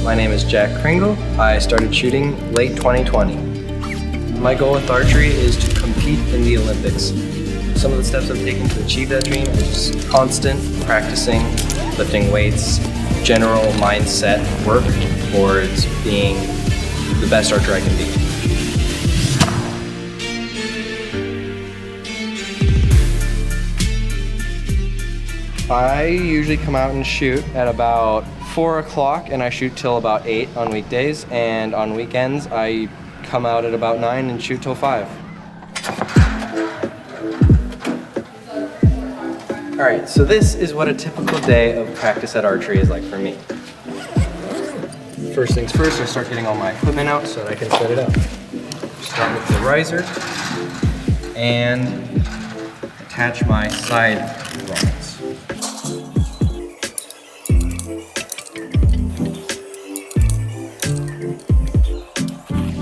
My name is Jack Krengel. I started shooting late 2020. My goal with archery is to compete in the Olympics. Some of the steps I've taken to achieve that dream is just constant practicing, lifting weights, general mindset work towards being the best archer I can be. I usually come out and shoot at about 4 o'clock and I shoot till about 8 on weekdays, and on weekends I come out at about 9 and shoot till 5. Alright, so this is what a typical day of practice at archery is like for me. First things first, I start getting all my equipment out so that I can set it up. Start with the riser and attach my side rods.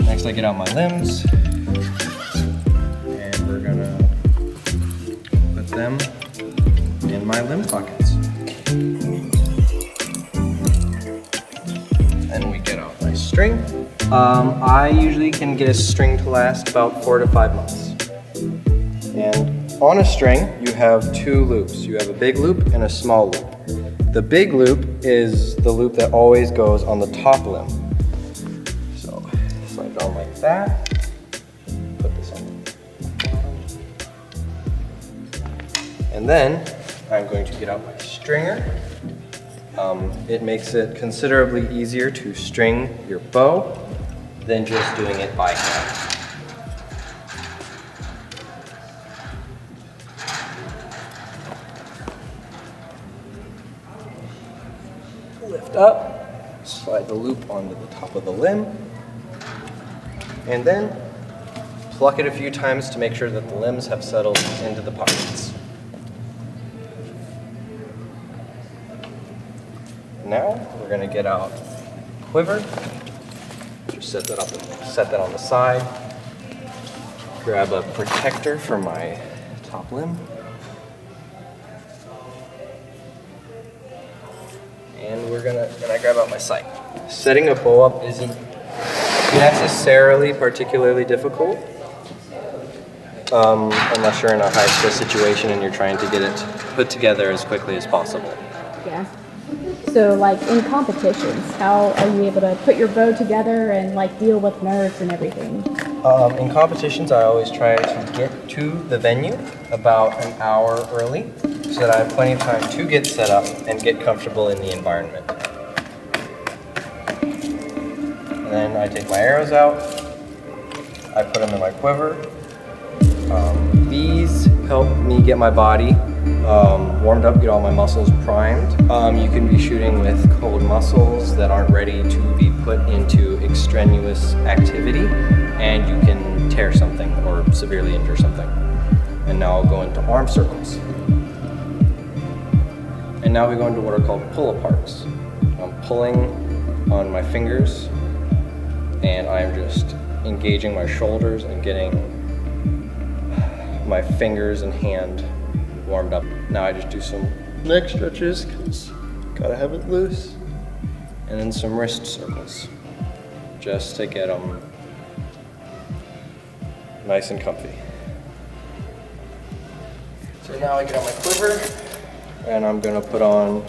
Next I get out my limbs and we're gonna put them in my limb pockets. And we get out my string. I usually can get a string to last about 4 to 5 months. And on a string, you have 2 loops. You have a big loop and a small loop. The big loop is the loop that always goes on the top limb. So, slide it on like that. Put this on. And then, I'm going to get out my stringer. It makes it considerably easier to string your bow than just doing it by hand. Lift up, slide the loop onto the top of the limb, and then pluck it a few times to make sure that the limbs have settled into the pockets. Now we're going to get out quiver, just set that on the side, grab a protector for my top limb, and then I grab out my sight. Setting a bow up isn't necessarily particularly difficult, unless you're in a high stress situation and you're trying to get it put together as quickly as possible. Yeah. So like in competitions, how are you able to put your bow together and like deal with nerves and everything? In competitions, I always try to get to the venue about an hour early so that I have plenty of time to get set up and get comfortable in the environment. And then I take my arrows out, I put them in my quiver. These help me get my body warmed up, get all my muscles primed. You can be shooting with cold muscles that aren't ready to be put into extraneous activity, and you can tear something or severely injure something. And now I'll go into arm circles. And now we go into what are called pull-aparts. I'm pulling on my fingers, and I'm just engaging my shoulders and getting my fingers and hand warmed up. Now I just do some neck stretches, because gotta have it loose. And then some wrist circles, just to get them nice and comfy. So now I get out my quiver, and I'm gonna put on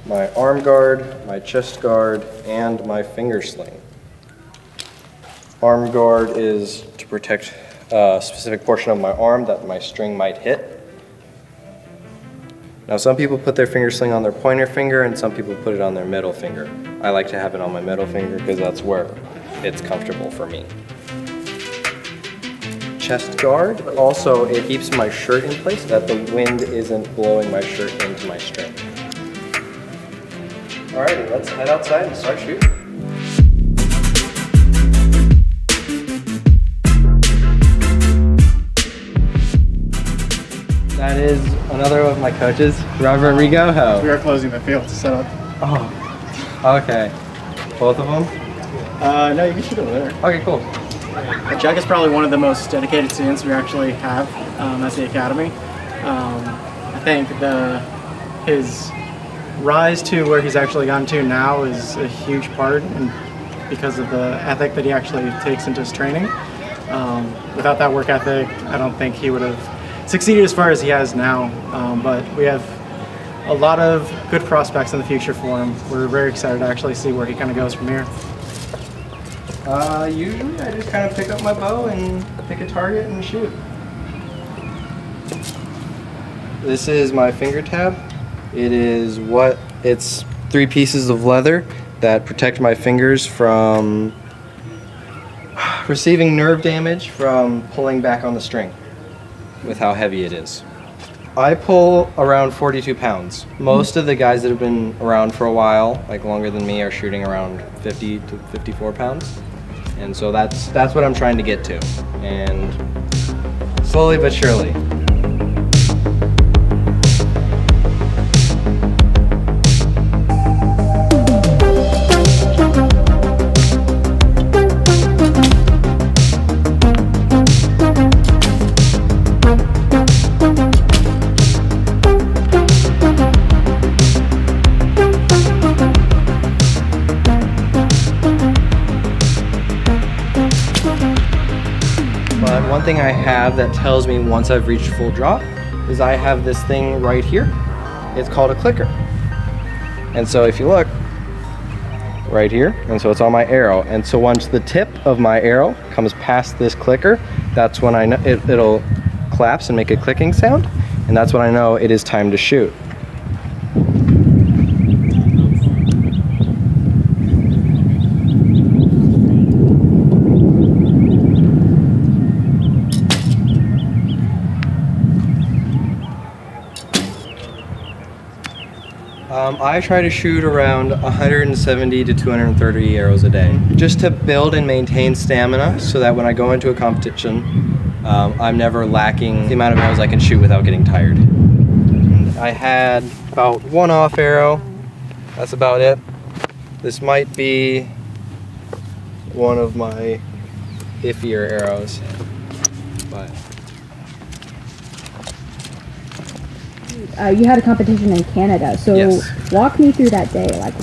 my arm guard, my chest guard, and my finger sling. Arm guard is to protect a specific portion of my arm that my string might hit. Now some people put their finger sling on their pointer finger and some people put it on their middle finger. I like to have it on my middle finger because that's where it's comfortable for me. Chest guard, also it keeps my shirt in place so that the wind isn't blowing my shirt into my string. Alrighty, let's head outside and start shooting. That is another of my coaches, Robert Rigo. We are closing the field to set up. Oh, okay. Both of them? No, you can shoot over there. Okay, cool. Jack is probably one of the most dedicated students we actually have at the academy. I think his rise to where he's actually gotten to now is a huge part, and because of the ethic that he actually takes into his training. Without that work ethic, I don't think he would have succeeded as far as he has now. But we have a lot of good prospects in the future for him. We're very excited to actually see where he kind of goes from here. Usually I just kind of pick up my bow and pick a target and shoot. This is my finger tab. It's 3 pieces of leather that protect my fingers from receiving nerve damage from pulling back on the string with how heavy it is. I pull around 42 pounds. Most of the guys that have been around for a while, like longer than me, are shooting around 50 to 54 pounds. And so that's what I'm trying to get to. And slowly but surely. But one thing I have that tells me once I've reached full drop is I have this thing right here. It's called a clicker. And so if you look right here, and so it's on my arrow. And so once the tip of my arrow comes past this clicker, that's when I know it'll collapse and make a clicking sound. And that's when I know it is time to shoot. I try to shoot around 170 to 230 arrows a day, just to build and maintain stamina so that when I go into a competition, I'm never lacking the amount of arrows I can shoot without getting tired. I had about 1 off arrow, that's about it. This might be one of my iffier arrows, but You had a competition in Canada, so yes. Walk me through that day. Like,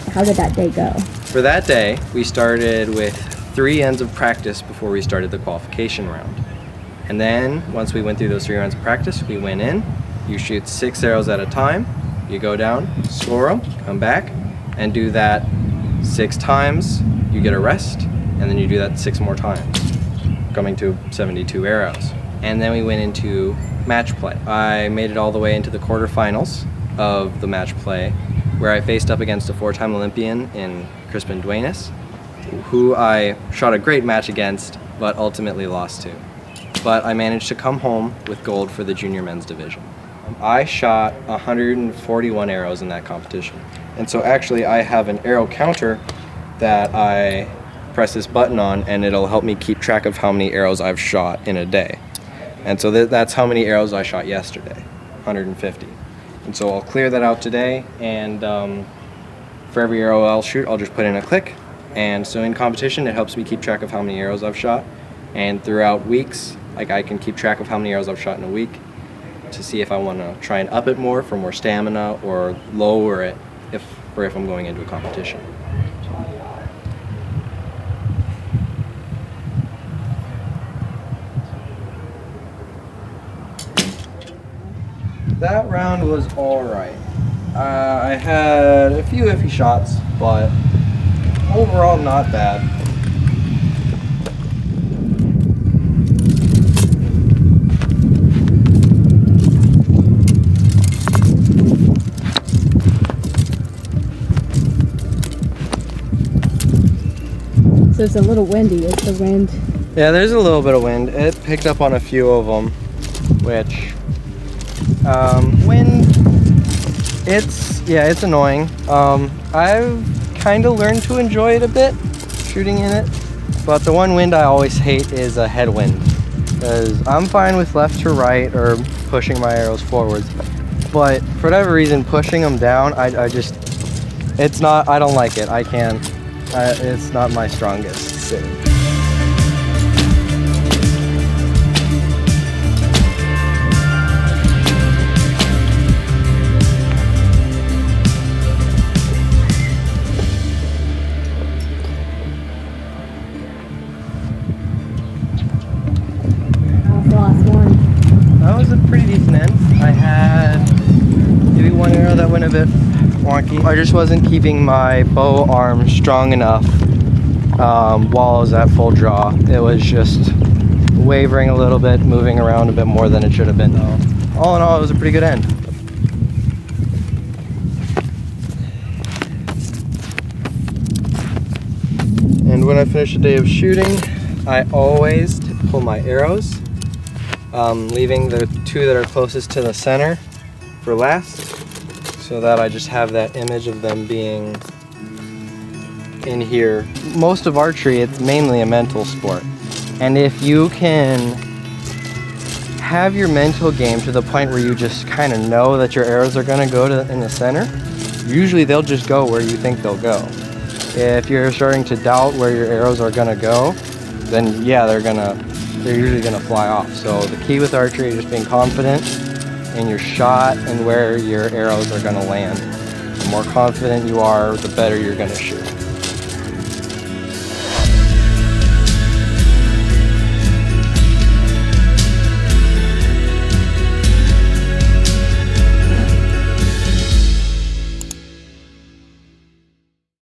how did that day go? For that day, we started with 3 ends of practice before we started the qualification round. And then, once we went through those 3 rounds of practice, we went in, you shoot 6 arrows at a time, you go down, score them, come back, and do that 6 times, you get a rest, and then you do that 6 more times, coming to 72 arrows. And then we went into match play. I made it all the way into the quarterfinals of the match play, where I faced up against a 4-time Olympian in Crispin Duenas, who I shot a great match against, but ultimately lost to. But I managed to come home with gold for the junior men's division. I shot 141 arrows in that competition. And so actually I have an arrow counter that I press this button on, and it'll help me keep track of how many arrows I've shot in a day. And so that's how many arrows I shot yesterday, 150. And so I'll clear that out today, and for every arrow I'll shoot, I'll just put in a click. And so in competition, it helps me keep track of how many arrows I've shot. And throughout weeks, like, I can keep track of how many arrows I've shot in a week to see if I want to try and up it more for more stamina, or lower it if I'm going into a competition. That round was all right. I had a few iffy shots, but overall not bad. So it's a little windy. Is the wind? Yeah, there's a little bit of wind. It picked up on a few of them, which wind, it's annoying. I've kind of learned to enjoy it a bit, shooting in it, but the one wind I always hate is a headwind, because I'm fine with left to right or pushing my arrows forwards, but for whatever reason, pushing them down, I don't like it. I can't, it's not my strongest suit. maybe one arrow that went a bit wonky. I just wasn't keeping my bow arm strong enough while I was at full draw. It was just wavering a little bit, moving around a bit more than it should have been though. All in all, it was a pretty good end. And when I finish a day of shooting, I always pull my arrows, leaving the two that are closest to the center for last, so that I just have that image of them being in here. Most of archery, it's mainly a mental sport. And if you can have your mental game to the point where you just kind of know that your arrows are going to go in the center, usually they'll just go where you think they'll go. If you're starting to doubt where your arrows are going to go, then yeah, they're usually going to fly off. So the key with archery is just being confident in your shot and where your arrows are going to land. The more confident you are, the better you're going to shoot.